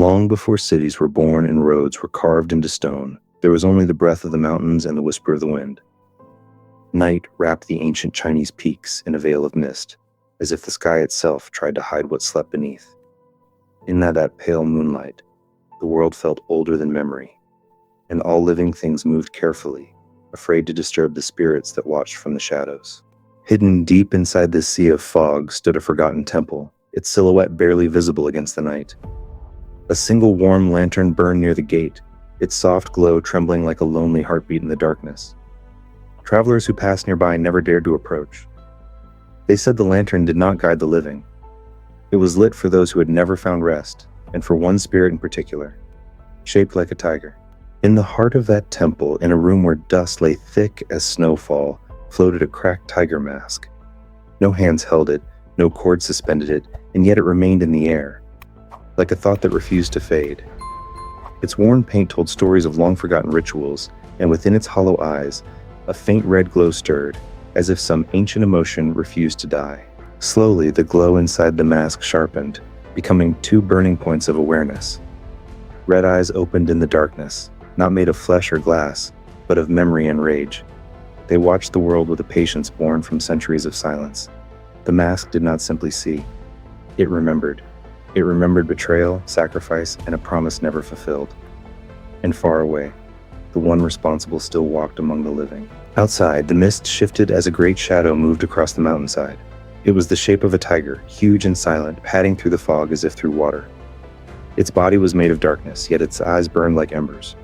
Long before cities were born and roads were carved into stone, there was only the breath of the mountains and the whisper of the wind. Night wrapped the ancient Chinese peaks in a veil of mist, as if the sky itself tried to hide what slept beneath. In that pale moonlight, the world felt older than memory, and all living things moved carefully, afraid to disturb the spirits that watched from the shadows. Hidden deep inside this sea of fog stood a forgotten temple, its silhouette barely visible against the night. A single warm lantern burned near the gate, its soft glow trembling like a lonely heartbeat in the darkness. Travelers who passed nearby never dared to approach. They said the lantern did not guide the living. It was lit for those who had never found rest, and for one spirit in particular, shaped like a tiger. In the heart of that temple, in a room where dust lay thick as snowfall, floated a cracked tiger mask. No hands held it, no cord suspended it, and yet it remained in the air, like a thought that refused to fade. Its worn paint told stories of long-forgotten rituals, and within its hollow eyes, a faint red glow stirred, as if some ancient emotion refused to die. Slowly, the glow inside the mask sharpened, becoming two burning points of awareness. Red eyes opened in the darkness, not made of flesh or glass, but of memory and rage. They watched the world with a patience born from centuries of silence. The mask did not simply see. It remembered. It remembered betrayal, sacrifice, and a promise never fulfilled. And far away, the one responsible still walked among the living. Outside, the mist shifted as a great shadow moved across the mountainside. It was the shape of a tiger, huge and silent, padding through the fog as if through water. Its body was made of darkness, yet its eyes burned like embers.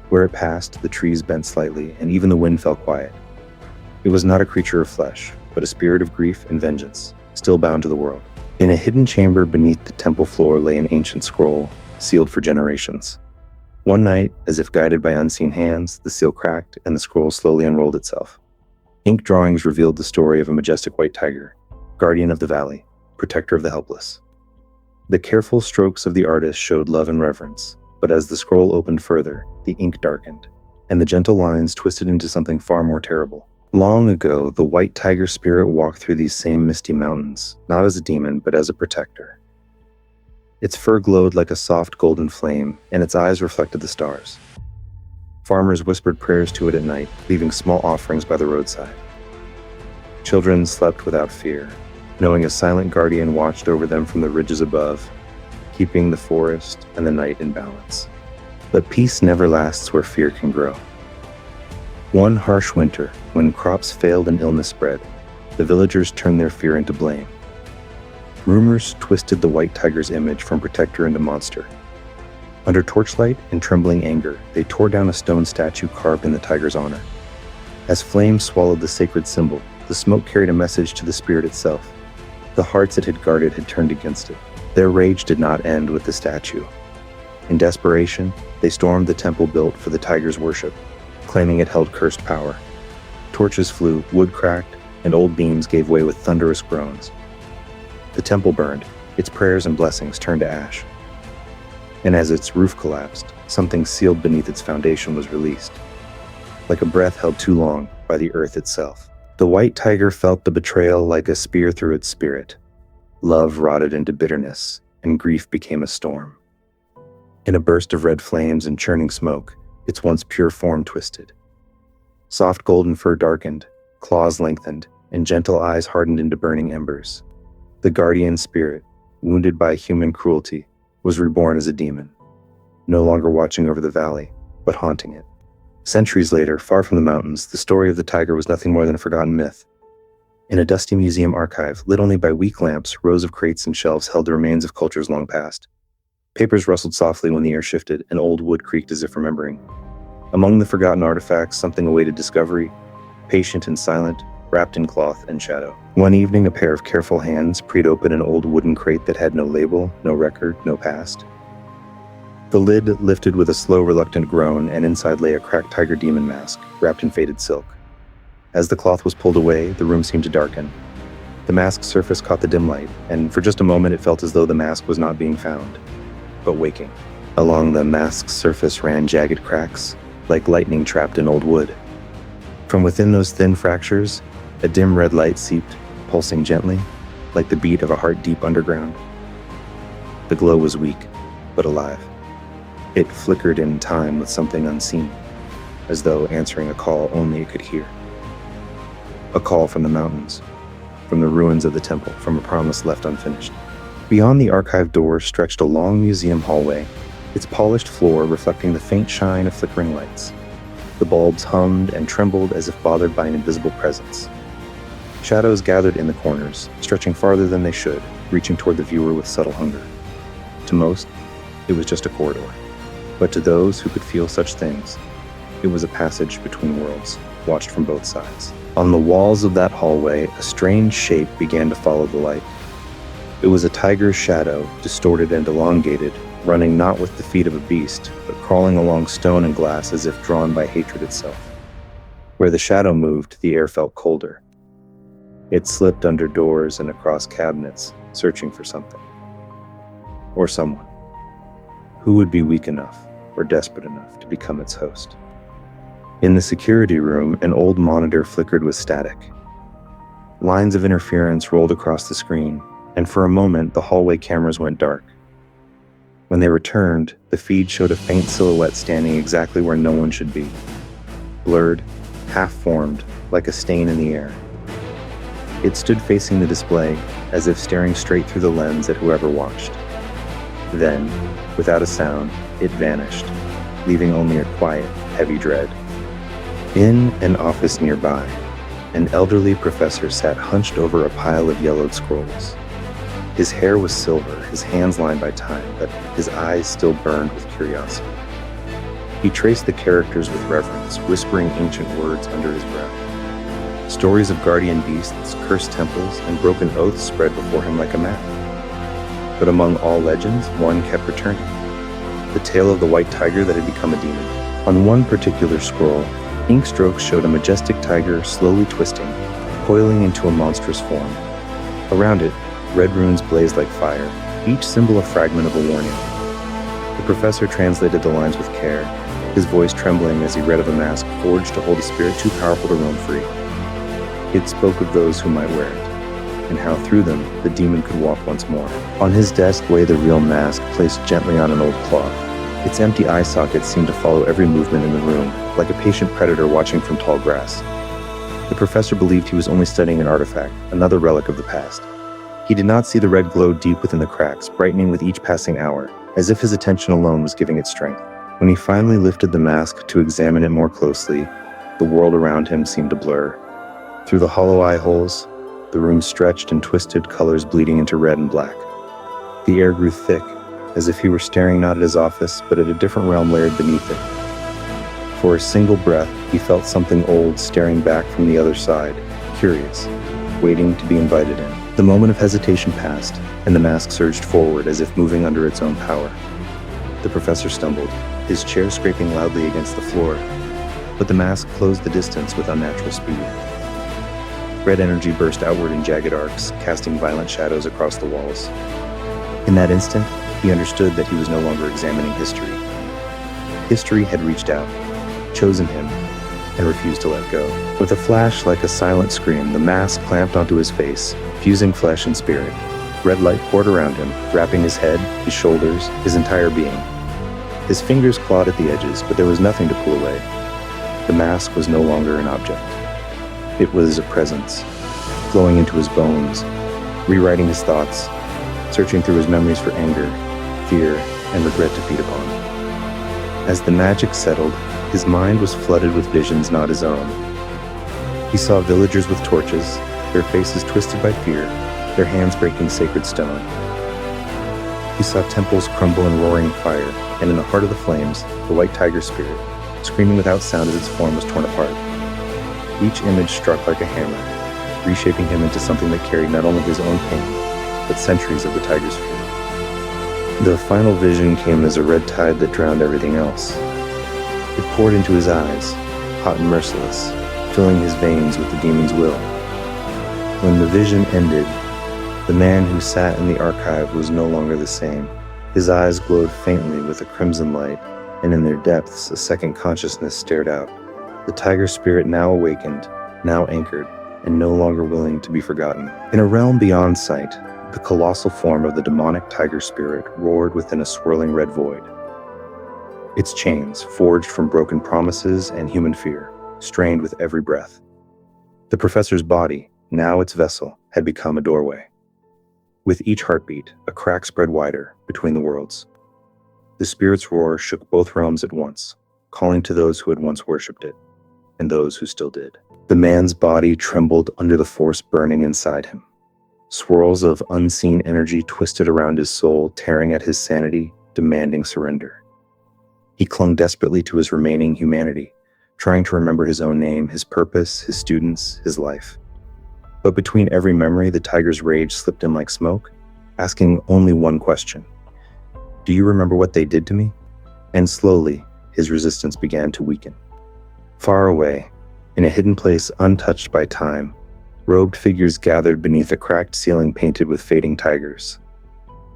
Where it passed, the trees bent slightly, and even the wind fell quiet. It was not a creature of flesh, but a spirit of grief and vengeance, still bound to the world. In a hidden chamber beneath the temple floor lay an ancient scroll, sealed for generations. One night, as if guided by unseen hands, the seal cracked and the scroll slowly unrolled itself. Ink drawings revealed the story of a majestic white tiger, guardian of the valley, protector of the helpless. The careful strokes of the artist showed love and reverence, but as the scroll opened further, the ink darkened, and the gentle lines twisted into something far more terrible. Long ago, the white tiger spirit walked through these same misty mountains, not as a demon, but as a protector. Its fur glowed like a soft golden flame, and its eyes reflected the stars. Farmers whispered prayers to it at night, leaving small offerings by the roadside. Children slept without fear, knowing a silent guardian watched over them from the ridges above, keeping the forest and the night in balance. But peace never lasts where fear can grow. One harsh winter, when crops failed and illness spread, the villagers turned their fear into blame. Rumors twisted the white tiger's image from protector into monster. Under torchlight and trembling anger, they tore down a stone statue carved in the tiger's honor. As flames swallowed the sacred symbol, the smoke carried a message to the spirit itself. The hearts it had guarded had turned against it. Their rage did not end with the statue. In desperation, they stormed the temple built for the tiger's worship, claiming it held cursed power. Torches flew, wood cracked, and old beams gave way with thunderous groans. The temple burned, its prayers and blessings turned to ash. And as its roof collapsed, something sealed beneath its foundation was released, like a breath held too long by the earth itself. The white tiger felt the betrayal like a spear through its spirit. Love rotted into bitterness, and grief became a storm. In a burst of red flames and churning smoke, its once pure form twisted. Soft golden fur darkened, claws lengthened, and gentle eyes hardened into burning embers. The guardian spirit, wounded by human cruelty, was reborn as a demon, no longer watching over the valley, but haunting it. Centuries later, far from the mountains, the story of the tiger was nothing more than a forgotten myth. In a dusty museum archive, lit only by weak lamps, rows of crates and shelves held the remains of cultures long past. Papers rustled softly when the air shifted, and old wood creaked as if remembering. Among the forgotten artifacts, something awaited discovery, patient and silent, wrapped in cloth and shadow. One evening, a pair of careful hands pried open an old wooden crate that had no label, no record, no past. The lid lifted with a slow, reluctant groan, and inside lay a cracked tiger demon mask, wrapped in faded silk. As the cloth was pulled away, the room seemed to darken. The mask's surface caught the dim light, and for just a moment it felt as though the mask was not being found, but waking. Along the mask's surface ran jagged cracks, like lightning trapped in old wood. From within those thin fractures, a dim red light seeped, pulsing gently, like the beat of a heart deep underground. The glow was weak, but alive. It flickered in time with something unseen, as though answering a call only it could hear. A call from the mountains, from the ruins of the temple, from a promise left unfinished. Beyond the archive door stretched a long museum hallway, its polished floor reflecting the faint shine of flickering lights. The bulbs hummed and trembled as if bothered by an invisible presence. Shadows gathered in the corners, stretching farther than they should, reaching toward the viewer with subtle hunger. To most, it was just a corridor. But to those who could feel such things, it was a passage between worlds, watched from both sides. On the walls of that hallway, a strange shape began to follow the light. It was a tiger's shadow, distorted and elongated, running not with the feet of a beast, but crawling along stone and glass as if drawn by hatred itself. Where the shadow moved, the air felt colder. It slipped under doors and across cabinets, searching for something. Or someone. Who would be weak enough or desperate enough to become its host? In the security room, an old monitor flickered with static. Lines of interference rolled across the screen, and for a moment, the hallway cameras went dark. When they returned, the feed showed a faint silhouette standing exactly where no one should be. Blurred, half-formed, like a stain in the air. It stood facing the display, as if staring straight through the lens at whoever watched. Then, without a sound, it vanished, leaving only a quiet, heavy dread. In an office nearby, an elderly professor sat hunched over a pile of yellowed scrolls. His hair was silver, his hands lined by time, but his eyes still burned with curiosity. He traced the characters with reverence, whispering ancient words under his breath. Stories of guardian beasts, cursed temples, and broken oaths spread before him like a map. But among all legends, one kept returning. The tale of the white tiger that had become a demon. On one particular scroll, ink strokes showed a majestic tiger slowly twisting, coiling into a monstrous form. Around it, red runes blazed like fire, each symbol a fragment of a warning. The professor translated the lines with care, his voice trembling as he read of a mask forged to hold a spirit too powerful to roam free. It spoke of those who might wear it, and how through them the demon could walk once more. On his desk lay the real mask, placed gently on an old cloth. Its empty eye sockets seemed to follow every movement in the room, like a patient predator watching from tall grass. The professor believed he was only studying an artifact, another relic of the past. He did not see the red glow deep within the cracks, brightening with each passing hour, as if his attention alone was giving it strength. When he finally lifted the mask to examine it more closely, the world around him seemed to blur. Through the hollow eye holes, the room stretched and twisted, colors bleeding into red and black. The air grew thick, as if he were staring not at his office, but at a different realm layered beneath it. For a single breath, he felt something old staring back from the other side, curious, waiting to be invited in. The moment of hesitation passed, and the mask surged forward as if moving under its own power. The professor stumbled, his chair scraping loudly against the floor, but the mask closed the distance with unnatural speed. Red energy burst outward in jagged arcs, casting violent shadows across the walls. In that instant, he understood that he was no longer examining history. History had reached out, chosen him, and refused to let go. With a flash like a silent scream, the mask clamped onto his face, fusing flesh and spirit. Red light poured around him, wrapping his head, his shoulders, his entire being. His fingers clawed at the edges, but there was nothing to pull away. The mask was no longer an object. It was a presence, flowing into his bones, rewriting his thoughts, searching through his memories for anger, fear, and regret to feed upon. As the magic settled, his mind was flooded with visions not his own. He saw villagers with torches, their faces twisted by fear, their hands breaking sacred stone. He saw temples crumble in roaring fire, and in the heart of the flames, the white tiger spirit, screaming without sound as its form was torn apart. Each image struck like a hammer, reshaping him into something that carried not only his own pain, but centuries of the tiger's fear. The final vision came as a red tide that drowned everything else. It poured into his eyes, hot and merciless, filling his veins with the demon's will. When the vision ended, the man who sat in the archive was no longer the same. His eyes glowed faintly with a crimson light, and in their depths a second consciousness stared out. The tiger spirit now awakened, now anchored, and no longer willing to be forgotten. In a realm beyond sight, The colossal form of the demonic tiger spirit roared within a swirling red void. Its chains, forged from broken promises and human fear, strained with every breath. The professor's body, now its vessel, had become a doorway. With each heartbeat, a crack spread wider between the worlds. The spirit's roar shook both realms at once, calling to those who had once worshipped it, and those who still did. The man's body trembled under the force burning inside him. Swirls of unseen energy twisted around his soul, tearing at his sanity, demanding surrender. He clung desperately to his remaining humanity, trying to remember his own name, his purpose, his students, his life. But between every memory, the tiger's rage slipped in like smoke, asking only one question. Do you remember what they did to me? And slowly, his resistance began to weaken. Far away, in a hidden place untouched by time, robed figures gathered beneath a cracked ceiling painted with fading tigers.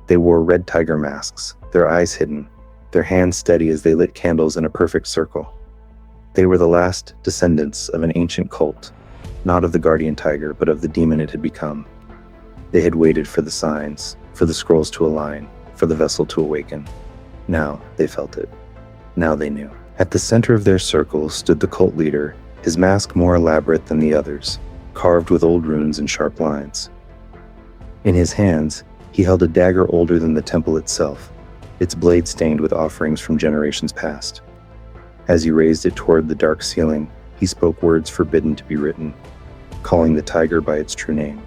They wore red tiger masks, their eyes hidden, their hands steady as they lit candles in a perfect circle. They were the last descendants of an ancient cult, not of the guardian tiger, but of the demon it had become. They had waited for the signs, for the scrolls to align, for the vessel to awaken. Now they felt it. Now they knew. At the center of their circle stood the cult leader, his mask more elaborate than the others, carved with old runes and sharp lines. In his hands, he held a dagger older than the temple itself, its blade stained with offerings from generations past. As he raised it toward the dark ceiling, he spoke words forbidden to be written, calling the tiger by its true name.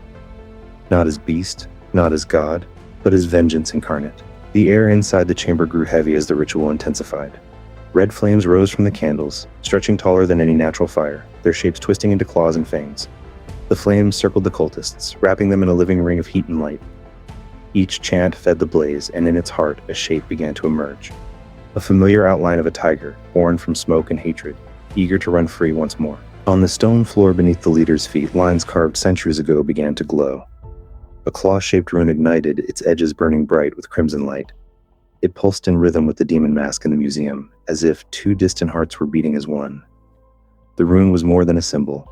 Not as beast, not as god, but as vengeance incarnate. The air inside the chamber grew heavy as the ritual intensified. Red flames rose from the candles, stretching taller than any natural fire, their shapes twisting into claws and fangs. The flames circled the cultists, wrapping them in a living ring of heat and light. Each chant fed the blaze, and in its heart a shape began to emerge. A familiar outline of a tiger, born from smoke and hatred, eager to run free once more. On the stone floor beneath the leader's feet, lines carved centuries ago began to glow. A claw-shaped rune ignited, its edges burning bright with crimson light. It pulsed in rhythm with the demon mask in the museum, as if two distant hearts were beating as one. The rune was more than a symbol.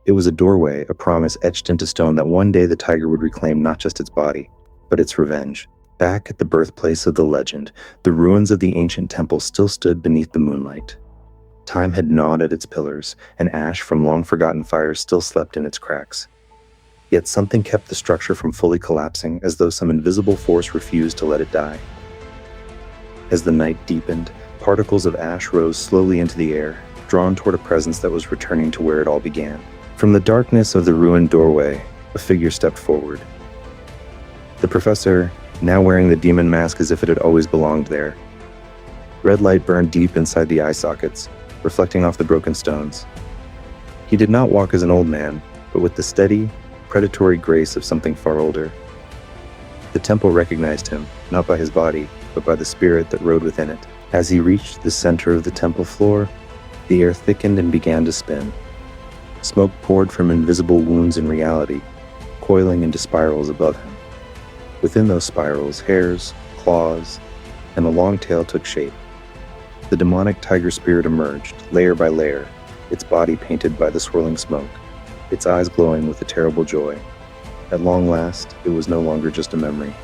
It was a doorway, a promise etched into stone that one day the tiger would reclaim not just its body, but its revenge. Back at the birthplace of the legend, the ruins of the ancient temple still stood beneath the moonlight. Time had gnawed at its pillars, and ash from long-forgotten fires still slept in its cracks. Yet something kept the structure from fully collapsing, as though some invisible force refused to let it die. As the night deepened, particles of ash rose slowly into the air, drawn toward a presence that was returning to where it all began. From the darkness of the ruined doorway, a figure stepped forward. The professor, now wearing the demon mask as if it had always belonged there. Red light burned deep inside the eye sockets, reflecting off the broken stones. He did not walk as an old man, but with the steady, predatory grace of something far older. The temple recognized him, not by his body, but by the spirit that rode within it. As he reached the center of the temple floor, the air thickened and began to spin. Smoke poured from invisible wounds in reality, coiling into spirals above him. Within those spirals, hairs, claws, and a long tail took shape. The demonic tiger spirit emerged, layer by layer, its body painted by the swirling smoke, its eyes glowing with a terrible joy. At long last, it was no longer just a memory.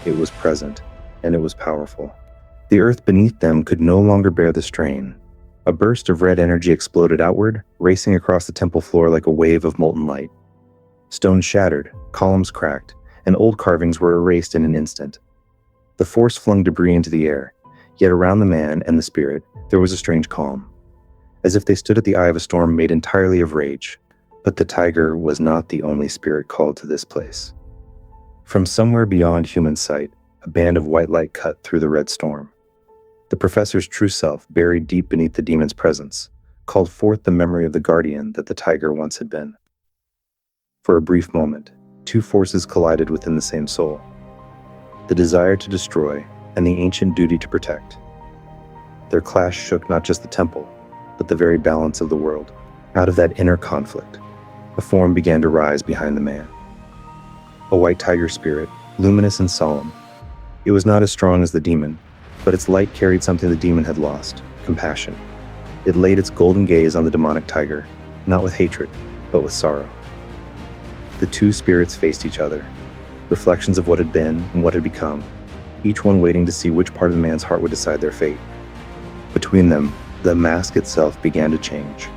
It was present, and it was powerful. The earth beneath them could no longer bear the strain. A burst of red energy exploded outward, racing across the temple floor like a wave of molten light. Stones shattered, columns cracked, and old carvings were erased in an instant. The force flung debris into the air, yet around the man and the spirit, there was a strange calm, as if they stood at the eye of a storm made entirely of rage. But the tiger was not the only spirit called to this place. From somewhere beyond human sight, a band of white light cut through the red storm. The professor's true self, buried deep beneath the demon's presence, called forth the memory of the guardian that the tiger once had been. For a brief moment, two forces collided within the same soul: the desire to destroy and the ancient duty to protect. Their clash shook not just the temple, but the very balance of the world. Out of that inner conflict, a form began to rise behind the man. A white tiger spirit, luminous and solemn. It was not as strong as the demon, but its light carried something the demon had lost: compassion. It laid its golden gaze on the demonic tiger, not with hatred, but with sorrow. The two spirits faced each other, reflections of what had been and what had become, each one waiting to see which part of the man's heart would decide their fate. Between them, the mask itself began to change.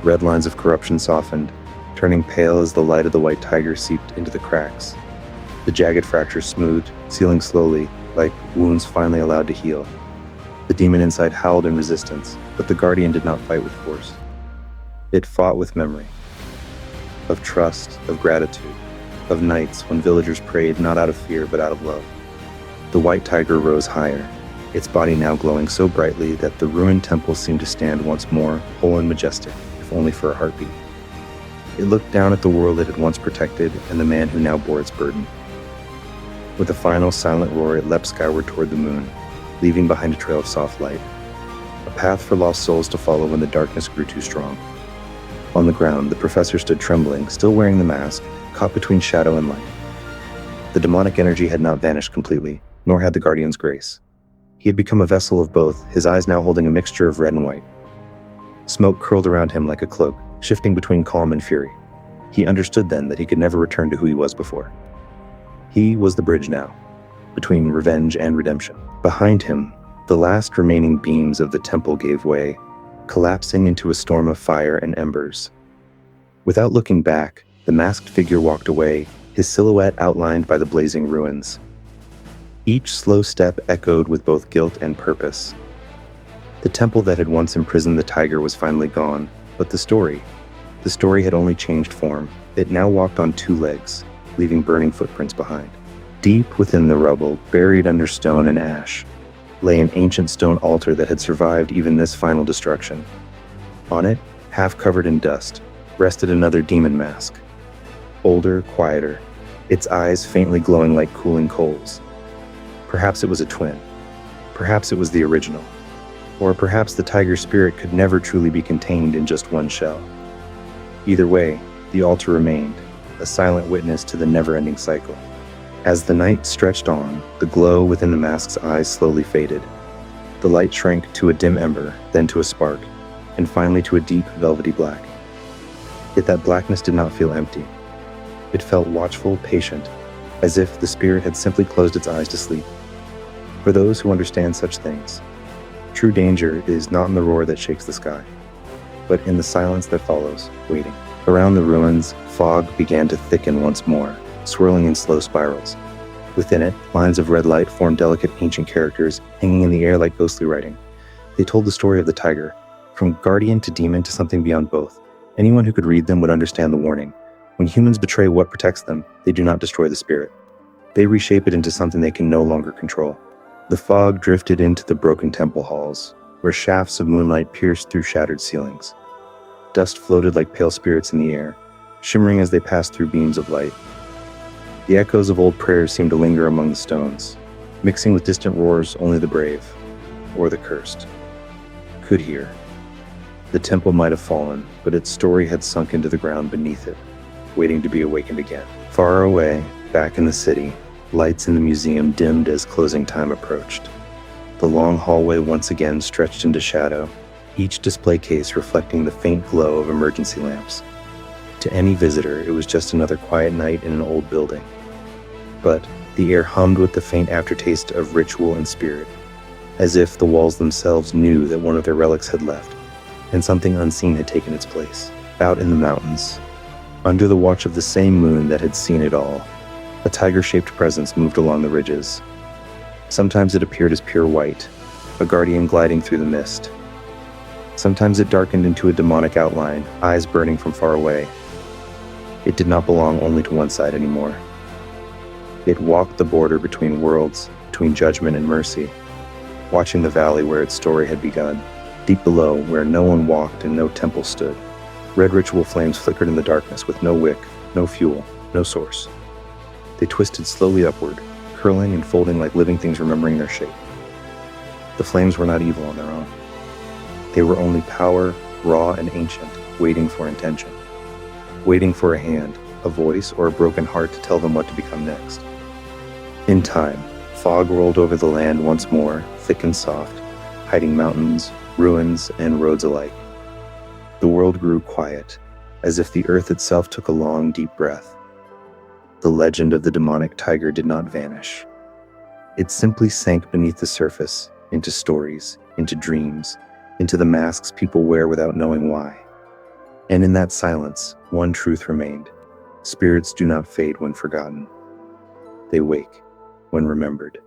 Red lines of corruption softened, turning pale as the light of the white tiger seeped into the cracks. The jagged fractures smoothed, sealing slowly, like wounds finally allowed to heal. The demon inside howled in resistance, but the guardian did not fight with force. It fought with memory. Of trust, of gratitude, of nights when villagers prayed not out of fear but out of love. The white tiger rose higher, its body now glowing so brightly that the ruined temple seemed to stand once more, whole and majestic, if only for a heartbeat. It looked down at the world it had once protected and the man who now bore its burden. With a final silent roar, it leapt skyward toward the moon, leaving behind a trail of soft light, a path for lost souls to follow when the darkness grew too strong. On the ground, the professor stood trembling, still wearing the mask, caught between shadow and light. The demonic energy had not vanished completely, nor had the guardian's grace. He had become a vessel of both, his eyes now holding a mixture of red and white. Smoke curled around him like a cloak, shifting between calm and fury. He understood then that he could never return to who he was before. He was the bridge now, between revenge and redemption. Behind him, the last remaining beams of the temple gave way, collapsing into a storm of fire and embers. Without looking back, the masked figure walked away, his silhouette outlined by the blazing ruins. Each slow step echoed with both guilt and purpose. The temple that had once imprisoned the tiger was finally gone, but the story had only changed form. It now walked on two legs, leaving burning footprints behind. Deep within the rubble, buried under stone and ash, lay an ancient stone altar that had survived even this final destruction. On it, half covered in dust, rested another demon mask. Older, quieter, its eyes faintly glowing like cooling coals. Perhaps it was a twin. Perhaps it was the original. Or perhaps the tiger spirit could never truly be contained in just one shell. Either way, the altar remained, a silent witness to the never-ending cycle. As the night stretched on, the glow within the mask's eyes slowly faded. The light shrank to a dim ember, then to a spark, and finally to a deep, velvety black. Yet that blackness did not feel empty. It felt watchful, patient, as if the spirit had simply closed its eyes to sleep. For those who understand such things, true danger is not in the roar that shakes the sky, but in the silence that follows, waiting. Around the ruins, fog began to thicken once more, swirling in slow spirals. Within it, lines of red light formed delicate ancient characters, hanging in the air like ghostly writing. They told the story of the tiger, from guardian to demon to something beyond both. Anyone who could read them would understand the warning. When humans betray what protects them, they do not destroy the spirit. They reshape it into something they can no longer control. The fog drifted into the broken temple halls, where shafts of moonlight pierced through shattered ceilings. Dust floated like pale spirits in the air, shimmering as they passed through beams of light. The echoes of old prayers seemed to linger among the stones, mixing with distant roars only the brave, or the cursed, could hear. The temple might have fallen, but its story had sunk into the ground beneath it, waiting to be awakened again. Far away, back in the city, lights in the museum dimmed as closing time approached. The long hallway once again stretched into shadow, each display case reflecting the faint glow of emergency lamps. To any visitor, it was just another quiet night in an old building. But the air hummed with the faint aftertaste of ritual and spirit, as if the walls themselves knew that one of their relics had left, and something unseen had taken its place. Out in the mountains, under the watch of the same moon that had seen it all, a tiger-shaped presence moved along the ridges. Sometimes it appeared as pure white, a guardian gliding through the mist. Sometimes it darkened into a demonic outline, eyes burning from far away. It did not belong only to one side anymore. It walked the border between worlds, between judgment and mercy, watching the valley where its story had begun. Deep below, where no one walked and no temple stood, red ritual flames flickered in the darkness with no wick, no fuel, no source. They twisted slowly upward, curling and folding like living things remembering their shape. The flames were not evil on their own. They were only power, raw and ancient, waiting for intention. Waiting for a hand, a voice, or a broken heart to tell them what to become next. In time, fog rolled over the land once more, thick and soft, hiding mountains, ruins, and roads alike. The world grew quiet, as if the earth itself took a long, deep breath. The legend of the demonic tiger did not vanish. It simply sank beneath the surface, into stories, into dreams, into the masks people wear without knowing why. And in that silence, one truth remained. Spirits do not fade when forgotten. They wake when remembered.